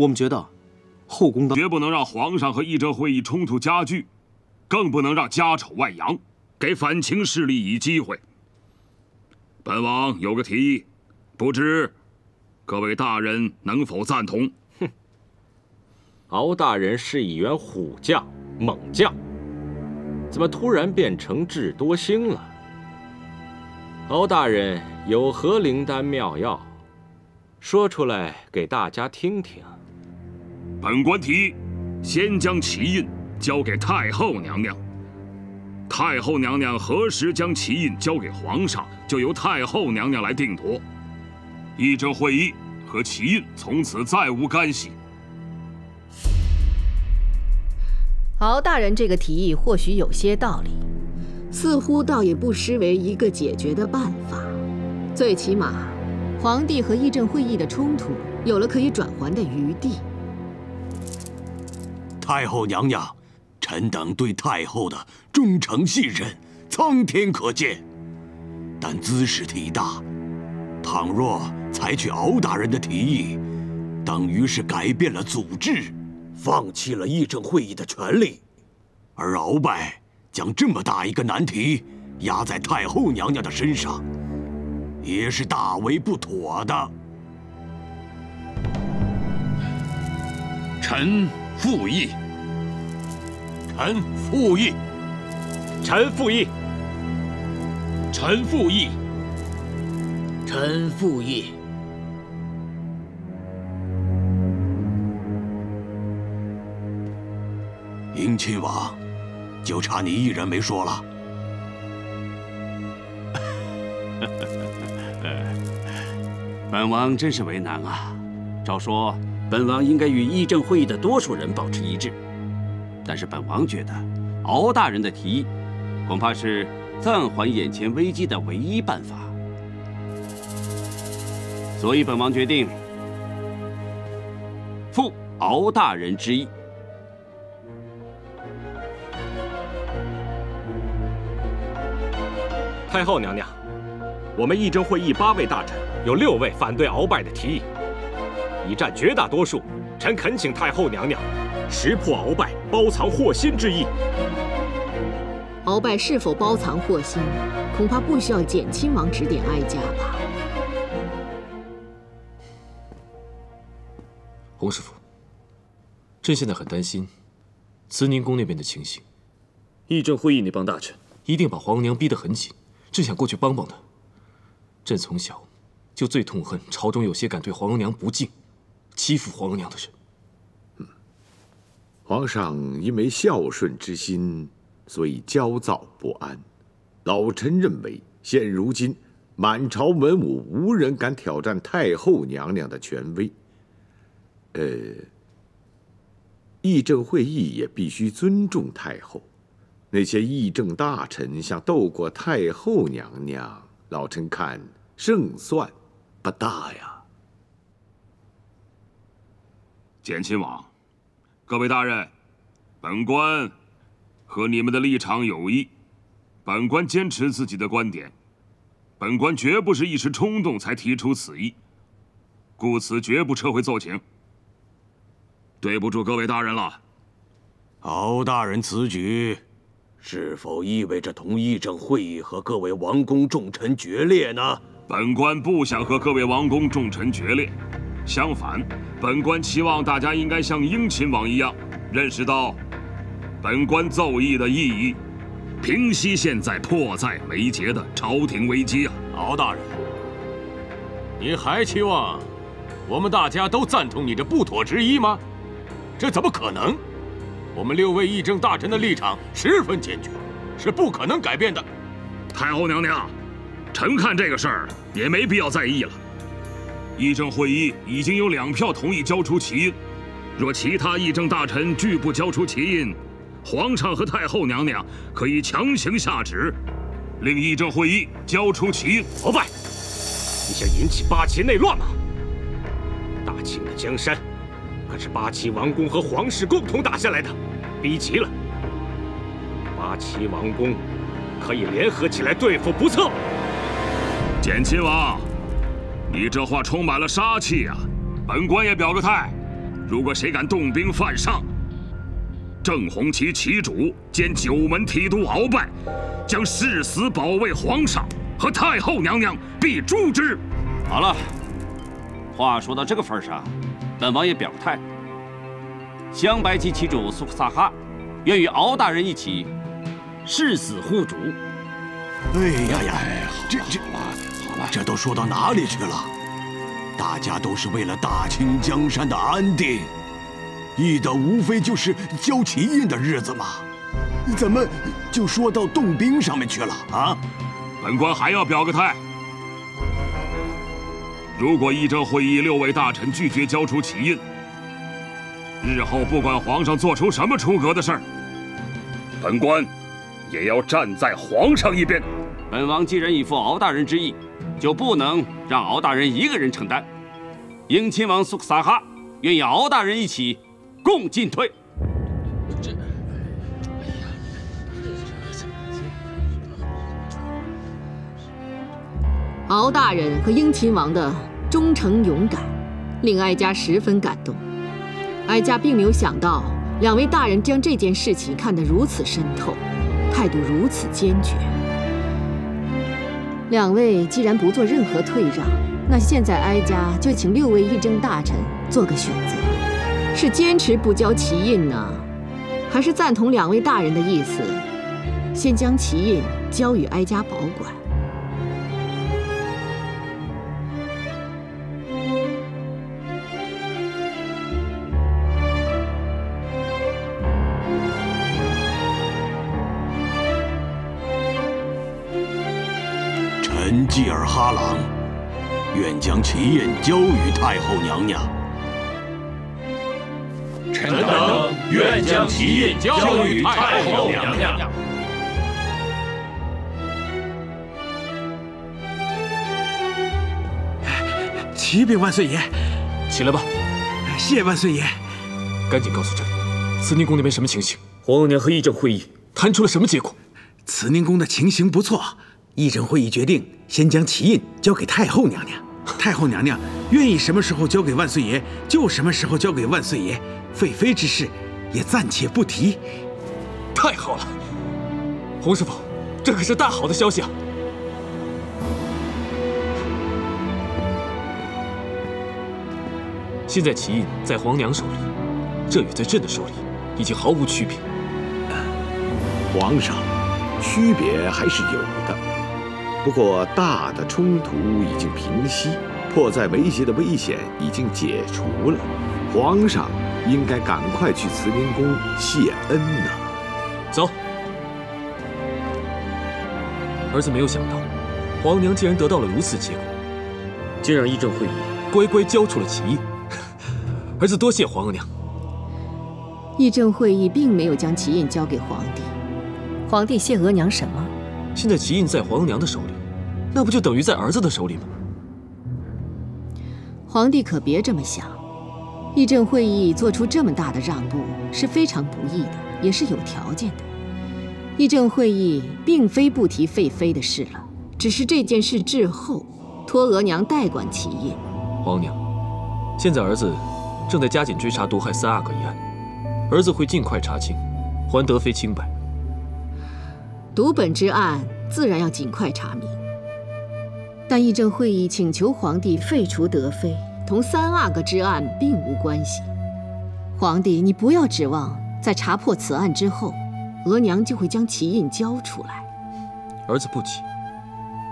我们觉得，后宫绝不能让皇上和议政会议冲突加剧，更不能让家丑外扬，给反清势力以机会。本王有个提议，不知各位大人能否赞同？哼，敖大人是一员虎将、猛将，怎么突然变成智多星了？敖大人有何灵丹妙药？说出来给大家听听。本官提议，先将旗印交给太后娘娘。太后娘娘何时将旗印交给皇上，就由太后娘娘来定夺。议政会议和旗印从此再无干系。敖大人这个提议或许有些道理，似乎倒也不失为一个解决的办法。最起码，皇帝和议政会议的冲突有了可以转圜的余地。太后娘娘，臣等对太后的忠诚信任，苍天可见。但兹事体大，倘若采取敖大人的提议，等于是改变了祖制，放弃了议政会议的权利，而鳌拜将这么大一个难题压在太后娘娘的身上，也是大为不妥的。臣附议。臣附议。臣附议。臣附议。臣附议。迎亲王，就差你一人没说了。本王真是为难啊！照说，本王应该与议政会议的多数人保持一致，但是本王觉得，敖大人的提议，恐怕是暂缓眼前危机的唯一办法。所以本王决定附敖大人之意。太后娘娘，我们议政会议8位大臣有6位反对鳌拜的提议，已占绝大多数。臣恳请太后娘娘识破鳌拜包藏祸心之意。鳌拜是否包藏祸心，恐怕不需要简亲王指点哀家吧。洪师傅，朕现在很担心慈宁宫那边的情形。议政会议那帮大臣一定把皇娘逼得很紧，朕想过去帮帮她。朕从小就最痛恨朝中有些敢对皇额娘不敬、欺负皇额娘的人。皇上因为孝顺之心，所以焦躁不安。老臣认为，现如今满朝文武无人敢挑战太后娘娘的权威。议政会议也必须尊重太后。那些议政大臣想斗过太后娘娘，老臣看胜算不大呀。简亲王，各位大人，本官和你们的立场有异，本官坚持自己的观点，本官绝不是一时冲动才提出此意，故此绝不撤回奏请。对不住各位大人了。敖大人此举，是否意味着同议政会议和各位王公重臣决裂呢？本官不想和各位王公重臣决裂，相反，本官期望大家应该像英亲王一样，认识到本官奏议的意义，平息现在迫在眉睫的朝廷危机啊！敖大人，你还期望我们大家都赞同你这不妥之意吗？这怎么可能？我们6位议政大臣的立场十分坚决，是不可能改变的。太后娘娘，臣看这个事儿也没必要在意了。议政会议已经有2票同意交出旗印，若其他议政大臣拒不交出旗印，皇上和太后娘娘可以强行下旨，令议政会议交出旗印。鳌拜，你想引起8旗内乱吗？大清的江山可是8旗王公和皇室共同打下来的，逼急了，8旗王公可以联合起来对付不测。简亲王，你这话充满了杀气啊！本官也表个态，如果谁敢动兵犯上，郑红旗旗主兼九门提督鳌拜，将誓死保卫皇上和太后娘娘，必诛之。好了，话说到这个份上，本王也表个态。镶白旗旗主苏克萨哈愿与敖大人一起誓死护主。哎呀，好了，这都说到哪里去了？大家都是为了大清江山的安定，议的无非就是交旗印的日子嘛，怎么就说到动兵上面去了啊？本官还要表个态。如果议政会议6位大臣拒绝交出旗印，日后不管皇上做出什么出格的事儿，本官也要站在皇上一边。本王既然已负敖大人之意，就不能让敖大人一个人承担。英亲王苏克萨哈愿与敖大人一起共进退。敖大人和英亲王的忠诚勇敢，令哀家十分感动。哀家并没有想到两位大人将这件事情看得如此深透，态度如此坚决。两位既然不做任何退让，那现在哀家就请6位议政大臣做个选择：是坚持不交旗印呢，还是赞同两位大人的意思，先将旗印交与哀家保管？臣济尔哈朗愿将旗印交与太后娘娘。臣等愿将旗印交与太后娘娘。启禀万岁爷，起来吧。谢万岁爷。赶紧告诉朕，慈宁宫那边什么情形？皇额娘和议政会议谈出了什么结果？慈宁宫的情形不错，议政会议决定先将旗印交给太后娘娘。太后娘娘愿意什么时候交给万岁爷，就什么时候交给万岁爷。废妃之事也暂且不提。太好了，洪师傅，这可是大好的消息啊！现在旗印在皇娘手里，这与在朕的手里已经毫无区别。皇上，区别还是有的。不过大的冲突已经平息，迫在眉睫的危险已经解除了。皇上应该赶快去慈宁宫谢恩呢。走。儿子没有想到，皇娘竟然得到了如此结果，竟让议政会议乖乖交出了旗印。儿子多谢皇额娘。议政会议并没有将旗印交给皇帝，皇帝谢额娘什么？现在旗印在皇额娘的手里，那不就等于在儿子的手里吗？皇帝可别这么想，议政会议做出这么大的让步是非常不易的，也是有条件的。议政会议并非不提废妃的事了，只是这件事滞后，托额娘代管旗印。皇娘，现在儿子正在加紧追查毒害3阿哥一案，儿子会尽快查清，还德妃清白。毒本之案自然要尽快查明，但议政会议请求皇帝废除德妃，同3阿哥之案并无关系。皇帝，你不要指望在查破此案之后，额娘就会将旗印交出来。儿子不急，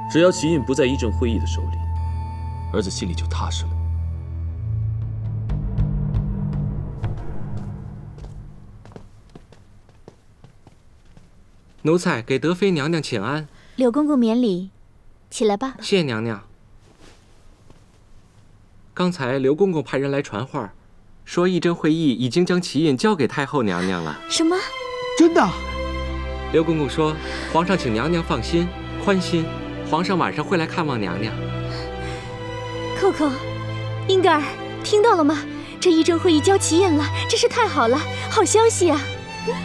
只要旗印不在议政会议的手里，儿子心里就踏实了。奴才给德妃娘娘请安。柳公公免礼，起来吧。谢娘娘。刚才刘公公派人来传话，说议政会议已经将旗印交给太后娘娘了。什么？真的？刘公公说，皇上请娘娘放心、宽心，皇上晚上会来看望娘娘。扣扣，英格尔，听到了吗？这议政会议交旗印了，真是太好了，好消息啊！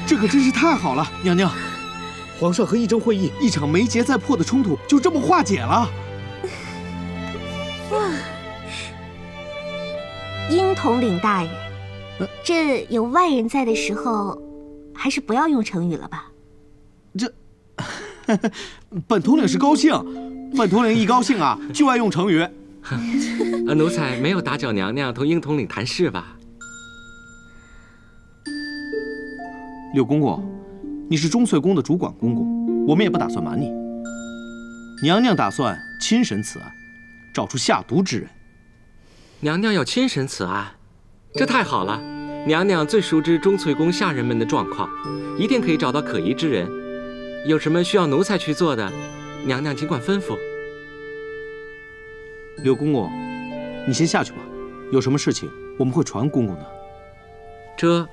这可真是太好了，娘娘。皇上和议政会议一场没结再破的冲突就这么化解了。哇！英统领大人，这有外人在的时候，还是不要用成语了吧。本统领是高兴，本统领一高兴啊，就爱用成语。奴才没有打搅娘娘同英统领谈事吧？六公公，你是钟粹宫的主管公公，我们也不打算瞒你。娘娘打算亲审此案，找出下毒之人。娘娘要亲审此案，这太好了！娘娘最熟知钟粹宫下人们的状况，一定可以找到可疑之人。有什么需要奴才去做的，娘娘尽管吩咐。六公公，你先下去吧，有什么事情我们会传公公的。这。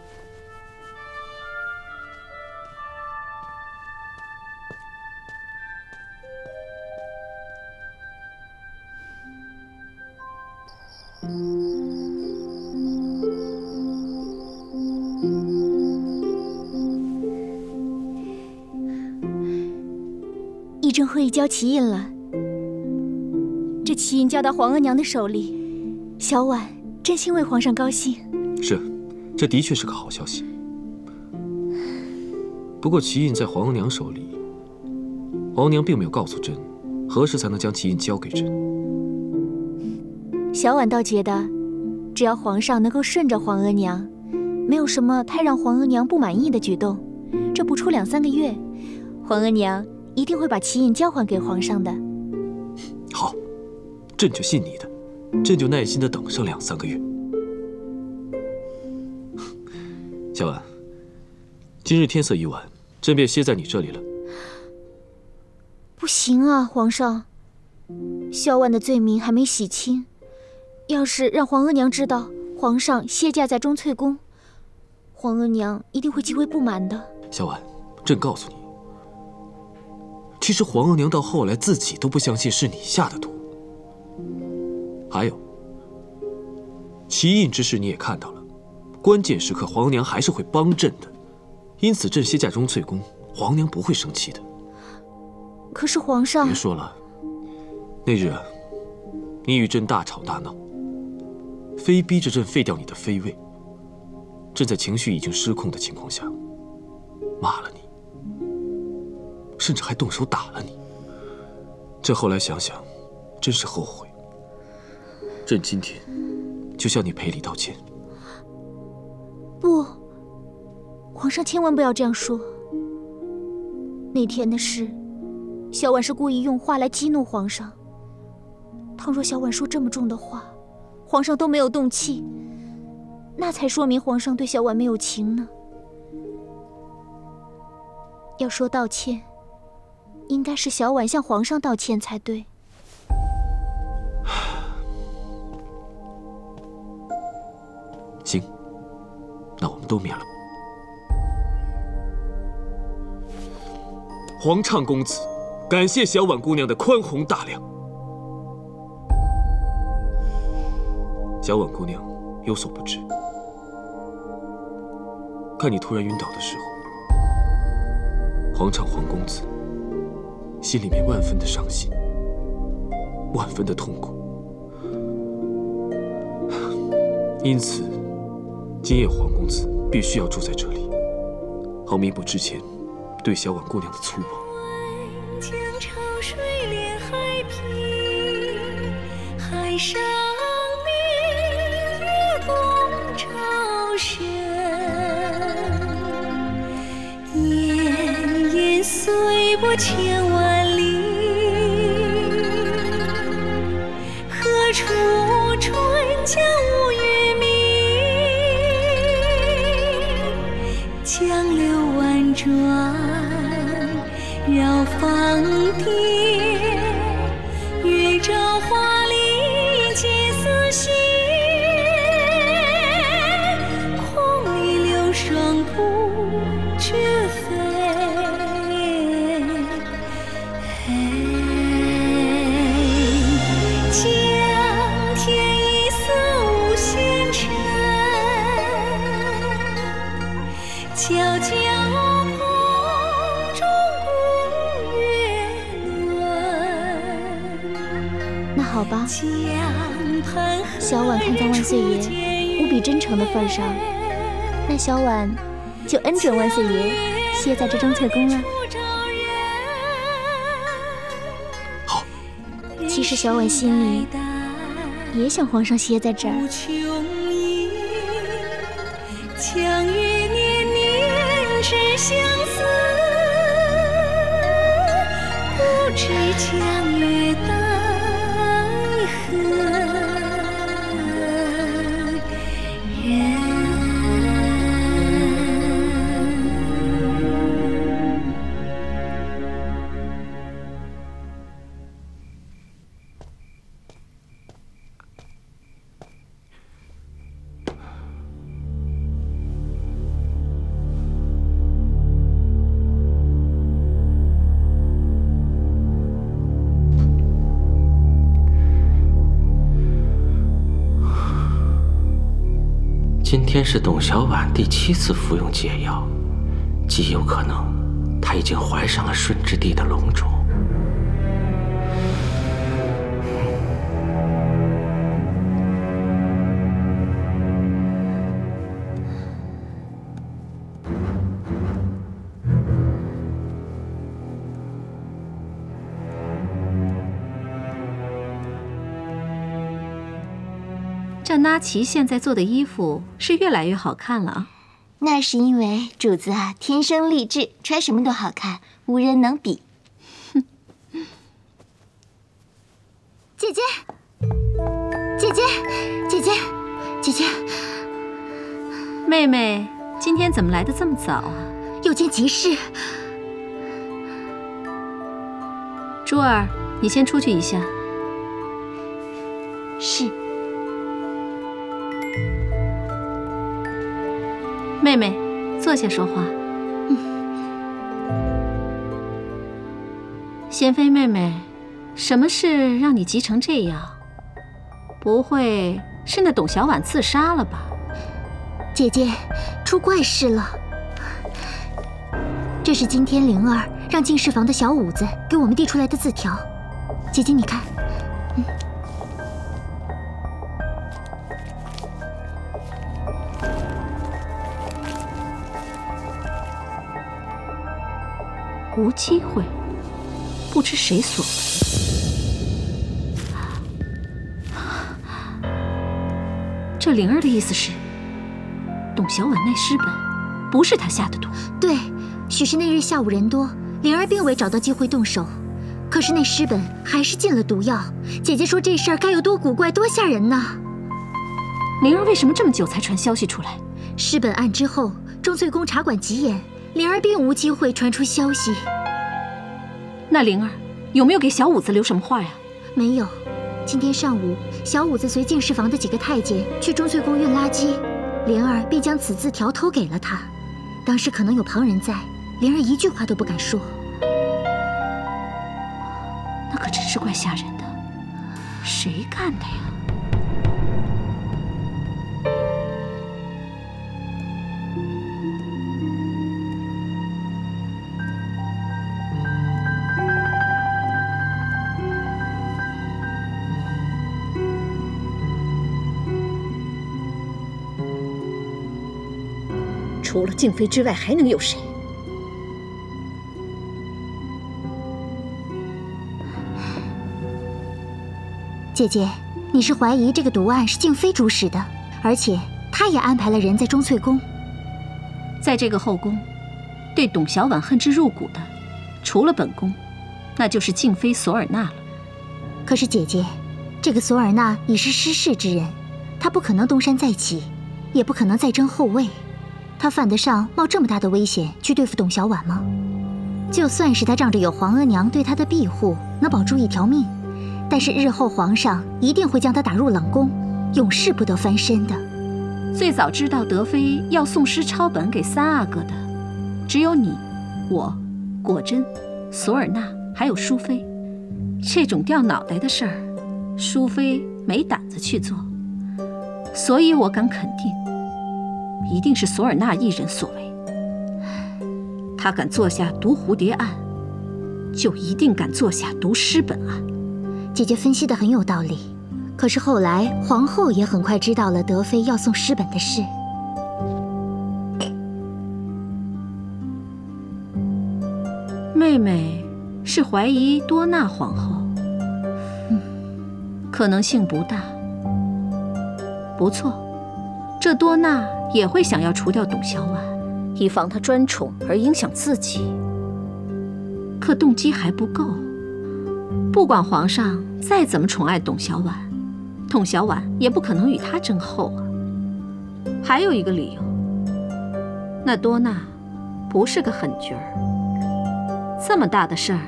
议政会议交旗印了，这旗印交到皇额娘的手里，小婉真心为皇上高兴。是，这的确是个好消息。不过旗印在皇额娘手里，皇额娘并没有告诉朕何时才能将旗印交给朕。小婉倒觉得，只要皇上能够顺着皇额娘，没有什么太让皇额娘不满意的举动，这不出2、3个月，皇额娘一定会把旗印交还给皇上的。好，朕就信你的，朕就耐心地等上2、3个月。小婉，今日天色已晚，朕便歇在你这里了。不行啊，皇上，小婉的罪名还没洗清，要是让皇额娘知道皇上歇驾在钟粹宫，皇额娘一定会极为不满的。小婉，朕告诉你，其实皇额娘到后来自己都不相信是你下的毒。还有，旗印之事你也看到了，关键时刻皇额娘还是会帮朕的，因此朕歇驾钟粹宫，皇娘不会生气的。可是皇上……别说了，那日啊，你与朕大吵大闹，非逼着朕废掉你的妃位，朕在情绪已经失控的情况下，骂了你，甚至还动手打了你。朕后来想想，真是后悔。朕今天就向你赔礼道歉。不，皇上千万不要这样说。那天的事，小婉是故意用话来激怒皇上。倘若小婉说这么重的话，皇上都没有动气，那才说明皇上对小婉没有情呢。要说道歉，应该是小婉向皇上道歉才对。行，那我们都免了。皇畅公子，感谢小婉姑娘的宽宏大量。小婉姑娘有所不知，看你突然晕倒的时候，皇畅皇公子心里面万分的伤心，万分的痛苦，因此今夜皇公子必须要住在这里，好弥补之前对小婉姑娘的粗暴。江潮水连海平，海上明月共潮生。炎炎随波千万里，何处春江无月明？江流婉转绕芳甸，月照华丽皆似霰。空里流霜不觉飞，江天一色无纤尘，皎皎空中古月轮。那好吧，小婉看在万岁爷无比真诚的份上，那小婉就恩准万岁爷歇在这钟粹宫了。好。其实小婉心里也想皇上歇在这儿。强月年年只相思，不知强月待何人。今天是董小婉第7次服用解药，极有可能她已经怀上了顺治帝的龙种。这那奇现在做的衣服是越来越好看了啊！那是因为主子啊天生丽质，穿什么都好看，无人能比。姐姐，姐姐，姐姐，姐姐，妹妹，今天怎么来的这么早啊？有件急事。珠儿，你先出去一下。是。妹妹，坐下说话。贤妃妹妹，什么事让你急成这样？不会是那董小婉自杀了吧？姐姐，出怪事了。这是今天灵儿让进士房的小五子给我们递出来的字条。姐姐，你看。无机会，不知谁所为。这灵儿的意思是，董小婉那尸本不是她下的毒。对，许是那日下午人多，灵儿并未找到机会动手，可是那尸本还是进了毒药。姐姐说这事儿该有多古怪、多吓人呢？灵儿为什么这么久才传消息出来？尸本案之后，钟粹宫察管极严。灵儿并无机会传出消息。那灵儿有没有给小五子留什么话呀？没有。今天上午，小五子随进士房的几个太监去钟粹宫运垃圾，灵儿便将此字条偷给了他。当时可能有旁人在，灵儿一句话都不敢说。那可真是怪吓人的，谁干的呀？除了静妃之外，还能有谁？姐姐，你是怀疑这个毒案是静妃主使的，而且她也安排了人在钟粹宫。在这个后宫，对董小婉恨之入骨的，除了本宫，那就是静妃索尔娜了。可是姐姐，这个索尔娜已是失势之人，她不可能东山再起，也不可能再争后位。他犯得上冒这么大的危险去对付董小婉吗？就算是他仗着有皇额娘对他的庇护，能保住一条命，但是日后皇上一定会将他打入冷宫，永世不得翻身的。最早知道德妃要送诗抄本给三阿哥的，只有你、我、果真、索尔娜还有淑妃。这种掉脑袋的事儿，淑妃没胆子去做，所以我敢肯定。一定是索尔娜一人所为。他敢做下毒蝴蝶案，就一定敢做下毒诗本案。姐姐分析的很有道理，可是后来皇后也很快知道了德妃要送诗本的事。妹妹是怀疑多纳皇后，可能性不大。不错，这多纳也会想要除掉董小宛，以防她专宠而影响自己。可动机还不够。不管皇上再怎么宠爱董小宛，董小宛也不可能与他争后啊。还有一个理由，那多纳不是个狠角儿，这么大的事儿，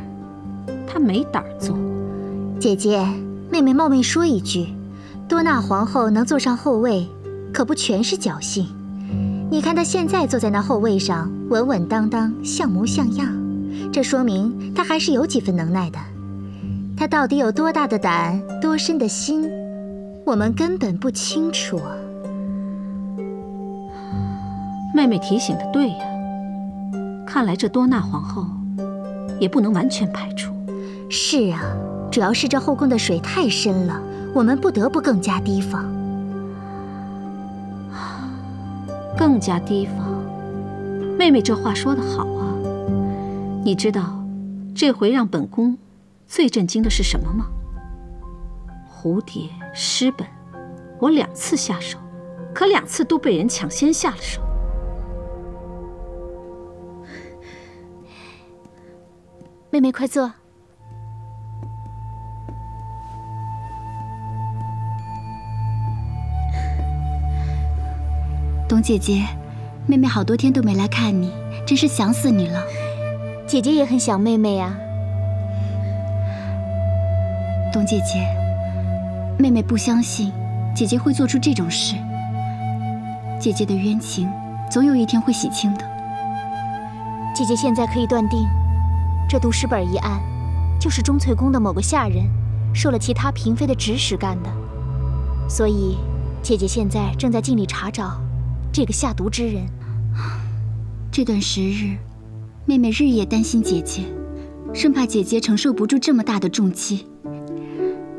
他没胆儿做。姐姐，妹妹冒昧说一句，多纳皇后能坐上后位，可不全是侥幸。你看她现在坐在那后位上，稳稳当当，像模像样，这说明她还是有几分能耐的。她到底有多大的胆，多深的心，我们根本不清楚啊。妹妹提醒的对呀，看来这多纳皇后也不能完全排除。是啊，主要是这后宫的水太深了，我们不得不更加提防。更加提防，妹妹这话说得好啊。你知道这回让本宫最震惊的是什么吗？蝴蝶、诗本，我2次下手，可2次都被人抢先下了手。妹妹快坐。董姐姐，妹妹好多天都没来看你，真是想死你了。姐姐也很想妹妹呀。董姐姐，妹妹不相信姐姐会做出这种事。姐姐的冤情总有一天会洗清的。姐姐现在可以断定，这读诗本一案就是钟粹宫的某个下人受了其他嫔妃的指使干的，所以姐姐现在正在尽力查找这个下毒之人。这段时日，妹妹日夜担心姐姐，生怕姐姐承受不住这么大的重击。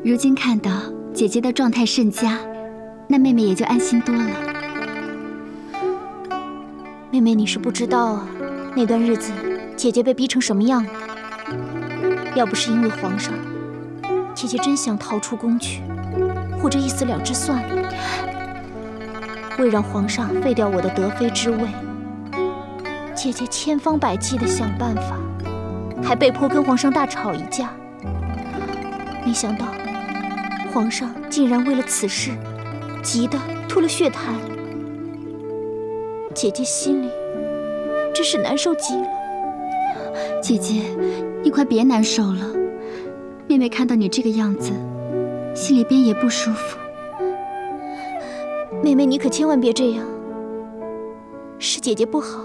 如今看到姐姐的状态甚佳，那妹妹也就安心多了。妹妹，你是不知道啊，那段日子姐姐被逼成什么样了。要不是因为皇上，姐姐真想逃出宫去，或者一死了之算了。为让皇上废掉我的德妃之位，姐姐千方百计地想办法，还被迫跟皇上大吵一架。没想到皇上竟然为了此事急得吐了血痰，姐姐心里真是难受极了。姐姐，你快别难受了，妹妹看到你这个样子，心里边也不舒服。妹妹，你可千万别这样，是姐姐不好，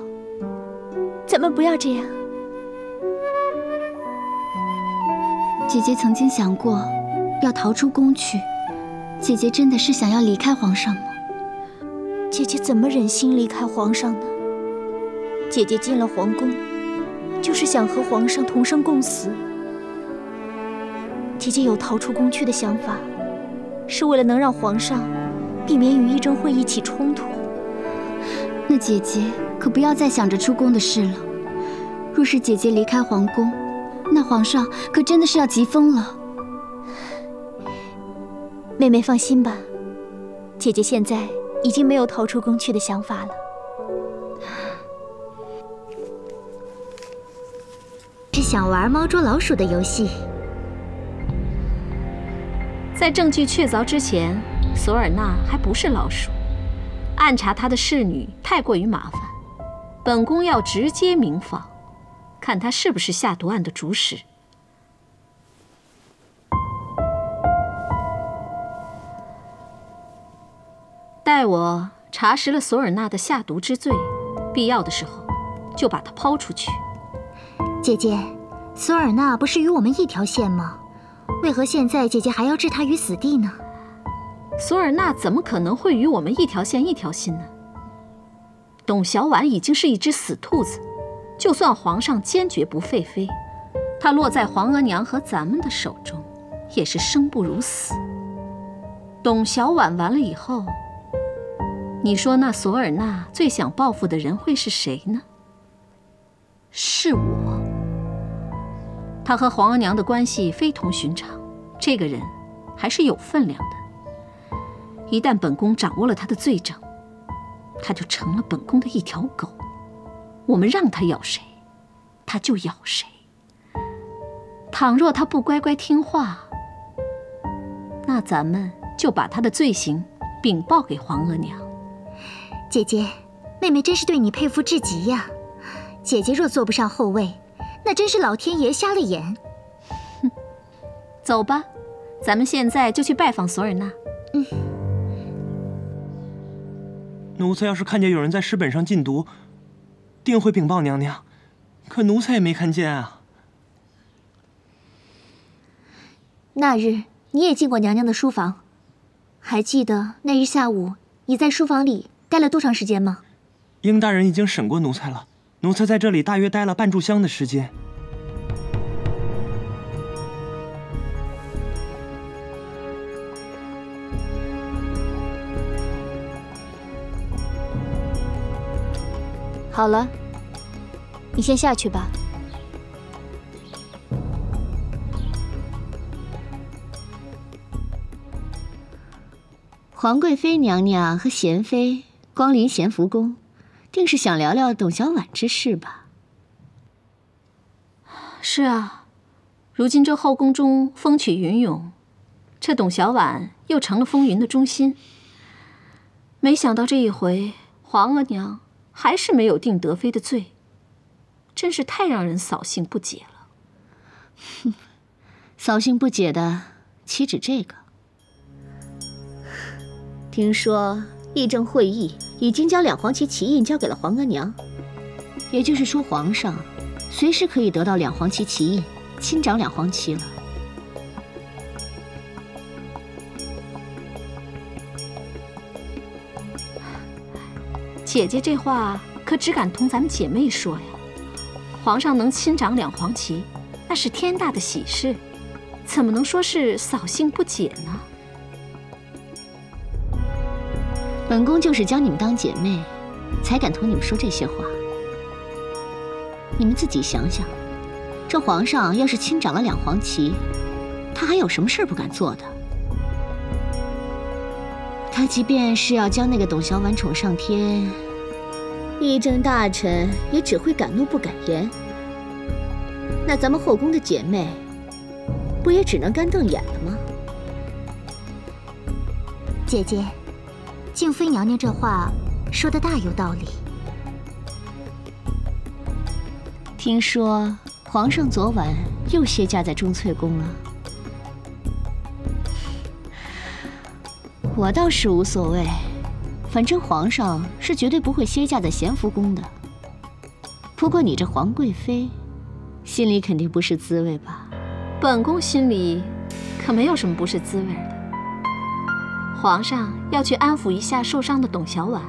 咱们不要这样。姐姐曾经想过要逃出宫去，姐姐真的是想要离开皇上吗？姐姐怎么忍心离开皇上呢？姐姐进了皇宫，就是想和皇上同生共死。姐姐有逃出宫去的想法，是为了能让皇上避免与议政会议起冲突。那姐姐可不要再想着出宫的事了。若是姐姐离开皇宫，那皇上可真的是要急疯了。妹妹放心吧，姐姐现在已经没有逃出宫去的想法了。是想玩猫捉老鼠的游戏。在证据确凿之前，索尔纳还不是老鼠，暗查他的侍女太过于麻烦，本宫要直接明访，看他是不是下毒案的主使。待我查实了索尔纳的下毒之罪，必要的时候就把他抛出去。姐姐，索尔纳不是与我们一条线吗？为何现在姐姐还要置他于死地呢？索尔纳怎么可能会与我们一条线一条心呢？董小宛已经是一只死兔子，就算皇上坚决不废妃，她落在皇额娘和咱们的手中，也是生不如死。董小宛完了以后，你说那索尔纳最想报复的人会是谁呢？是我。他和皇额娘的关系非同寻常，这个人还是有分量的。一旦本宫掌握了他的罪证，他就成了本宫的一条狗。我们让他咬谁，他就咬谁。倘若他不乖乖听话，那咱们就把他的罪行禀报给皇额娘。姐姐，妹妹真是对你佩服至极呀！姐姐若做不上后卫，那真是老天爷瞎了眼。哼，走吧，咱们现在就去拜访索尔纳。奴才要是看见有人在诗本上禁毒，定会禀报娘娘。可奴才也没看见啊。那日你也进过娘娘的书房，还记得那日下午你在书房里待了多长时间吗？英大人已经审过奴才了，奴才在这里大约待了半炷香的时间。好了，你先下去吧。皇贵妃娘娘和贤妃光临咸福宫，定是想聊聊董小宛之事吧？是啊，如今这后宫中风起云涌，这董小宛又成了风云的中心。没想到这一回，皇额娘还是没有定德妃的罪，真是太让人扫兴不解了。哼，扫兴不解的岂止这个？听说议政会议已经将两黄旗旗印交给了皇额娘，也就是说，皇上随时可以得到两黄旗旗印，亲掌两黄旗了。姐姐这话可只敢同咱们姐妹说呀。皇上能亲掌两黄旗，那是天大的喜事，怎么能说是扫兴不解呢？本宫就是将你们当姐妹，才敢同你们说这些话。你们自己想想，这皇上要是亲掌了两黄旗，他还有什么事不敢做的？他即便是要将那个董小宛宠上天，议政大臣也只会敢怒不敢言。那咱们后宫的姐妹，不也只能干瞪眼了吗？姐姐，静妃娘娘这话说的大有道理。听说皇上昨晚又歇驾在钟粹宫了。我倒是无所谓，反正皇上是绝对不会歇驾在咸福宫的。不过你这皇贵妃，心里肯定不是滋味吧？本宫心里可没有什么不是滋味的。皇上要去安抚一下受伤的董小宛，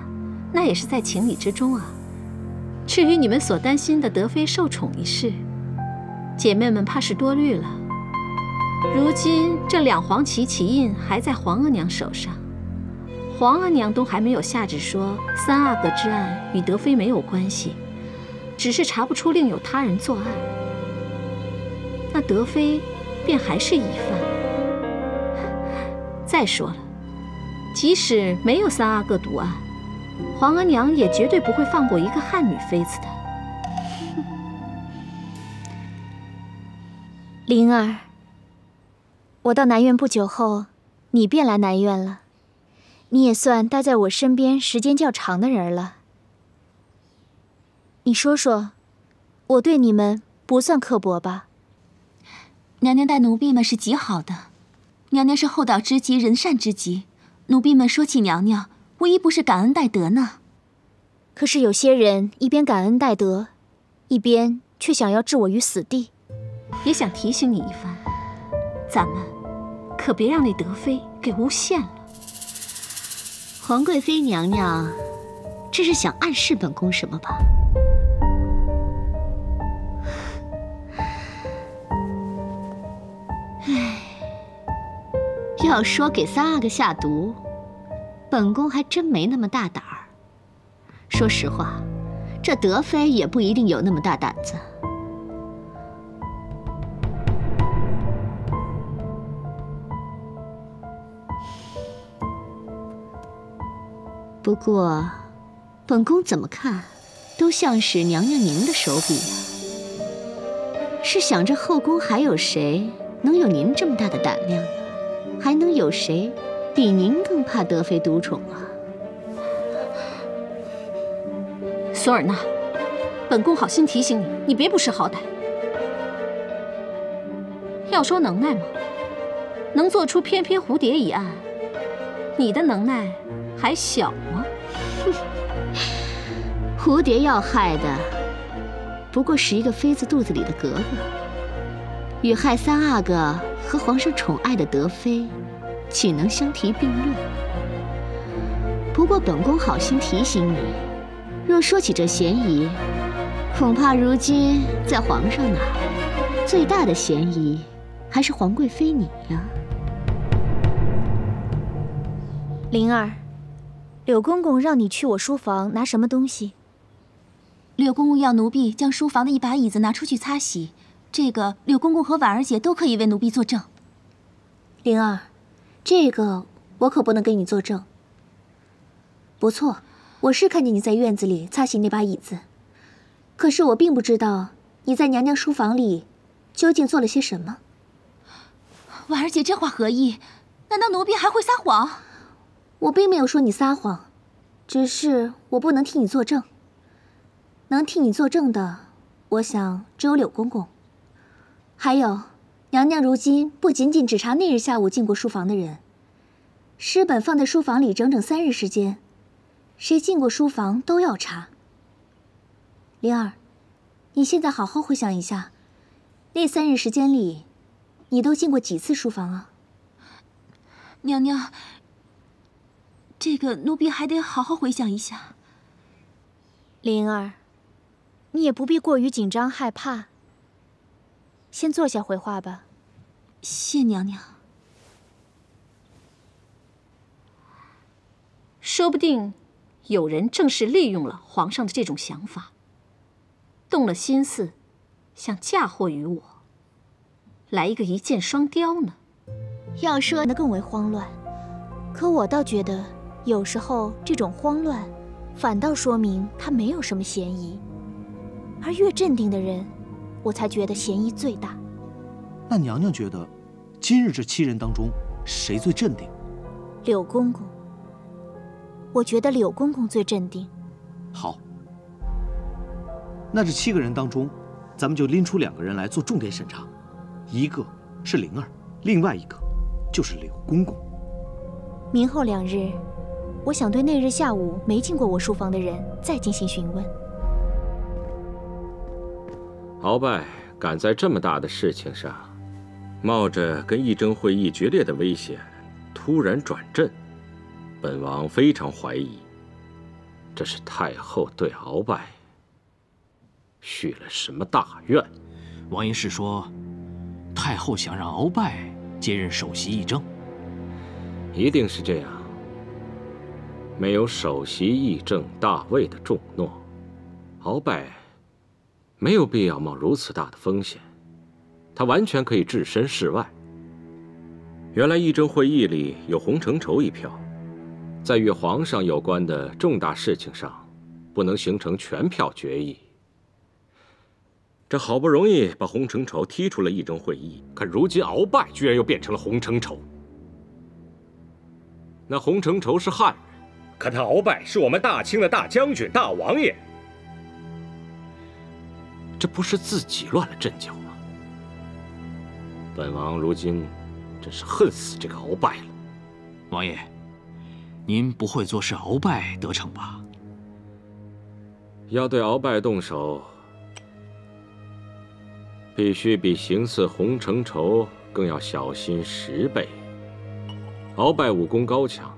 那也是在情理之中啊。至于你们所担心的德妃受宠一事，姐妹们怕是多虑了。如今这两黄旗旗印还在皇额娘手上，皇额娘都还没有下旨说三阿哥之案与德妃没有关系，只是查不出另有他人作案，那德妃便还是疑犯。再说了，即使没有三阿哥毒案，皇额娘也绝对不会放过一个汉女妃子的。灵儿，我到南苑不久后，你便来南苑了。你也算待在我身边时间较长的人了。你说说，我对你们不算刻薄吧？娘娘待奴婢们是极好的，娘娘是厚道之极、仁善之极，奴婢们说起娘娘，无一不是感恩戴德呢。可是有些人一边感恩戴德，一边却想要置我于死地。也想提醒你一番，咱们可别让那德妃给诬陷了。皇贵妃娘娘，这是想暗示本宫什么吧？唉，要说给三阿哥下毒，本宫还真没那么大胆儿。说实话，这德妃也不一定有那么大胆子。不过，本宫怎么看，都像是娘娘您的手笔啊。是想着后宫还有谁能有您这么大的胆量呢？还能有谁比您更怕德妃独宠啊？索尔纳，本宫好心提醒你，你别不识好歹。要说能耐嘛，能做出翩翩蝴蝶一案，你的能耐还小吗？蝴蝶要害的，不过是一个妃子肚子里的格格，与害三阿哥和皇上宠爱的德妃，岂能相提并论？不过本宫好心提醒你，若说起这嫌疑，恐怕如今在皇上那儿，最大的嫌疑还是皇贵妃你呀。灵儿，柳公公让你去我书房拿什么东西？柳公公要奴婢将书房的一把椅子拿出去擦洗，这个柳公公和婉儿姐都可以为奴婢作证。灵儿，这个我可不能给你作证。不错，我是看见你在院子里擦洗那把椅子，可是我并不知道你在娘娘书房里究竟做了些什么。婉儿姐这话何意？难道奴婢还会撒谎？我并没有说你撒谎，只是我不能替你作证。能替你作证的，我想只有柳公公。还有，娘娘如今不仅仅只查那日下午进过书房的人，诗本放在书房里整整3日时间，谁进过书房都要查。灵儿，你现在好好回想一下，那3日时间里，你都进过几次书房啊？娘娘，这个奴婢还得好好回想一下。灵儿，你也不必过于紧张害怕，先坐下回话吧。谢娘娘。说不定有人正是利用了皇上的这种想法，动了心思，想嫁祸于我，来一个一箭双雕呢。要说的更为慌乱，可我倒觉得有时候这种慌乱反倒说明他没有什么嫌疑，而越镇定的人，我才觉得嫌疑最大。那娘娘觉得，今日这7人当中，谁最镇定？柳公公。我觉得柳公公最镇定。好，那这7个人当中，咱们就拎出2个人来做重点审查，一个是灵儿，另外一个就是柳公公。明后2日，我想对那日下午没进过我书房的人再进行询问。鳌拜敢在这么大的事情上，冒着跟议政会议决裂的危险，突然转阵，本王非常怀疑，这是太后对鳌拜许了什么大愿。王爷是说，太后想让鳌拜接任首席议政？一定是这样。没有首席议政大位的重诺，鳌拜没有必要冒如此大的风险，他完全可以置身事外。原来议政会议里有洪承畴一票，在与皇上有关的重大事情上，不能形成全票决议。这好不容易把洪承畴踢出了议政会议，可如今鳌拜居然又变成了洪承畴。那洪承畴是汉人，可他鳌拜是我们大清的大将军、大王爷，这不是自己乱了阵脚吗？本王如今真是恨死这个鳌拜了。王爷，您不会做事鳌拜得逞吧？要对鳌拜动手，必须比行刺洪承畴更要小心10倍。鳌拜武功高强，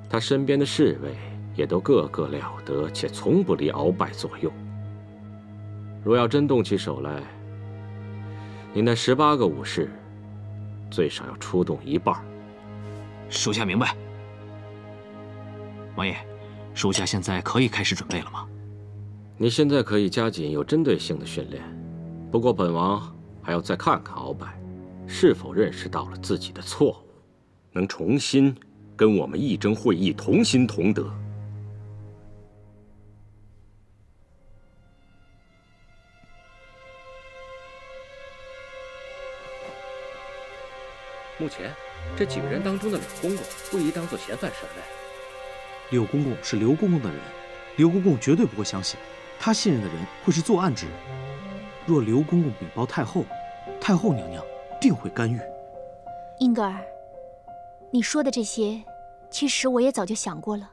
他身边的侍卫也都个个了得，且从不离鳌拜左右。若要真动起手来，你那18个武士，最少要出动1半。属下明白。王爷，属下现在可以开始准备了吗？你现在可以加紧有针对性的训练，不过本王还要再看看鳌拜是否认识到了自己的错误，能重新跟我们议政会议同心同德。目前，这几个人当中的柳公公不宜当做嫌犯审问。柳公公是刘公公的人，刘公公绝对不会相信，他信任的人会是作案之人。若刘公公禀报太后，太后娘娘定会干预。英格尔，你说的这些，其实我也早就想过了。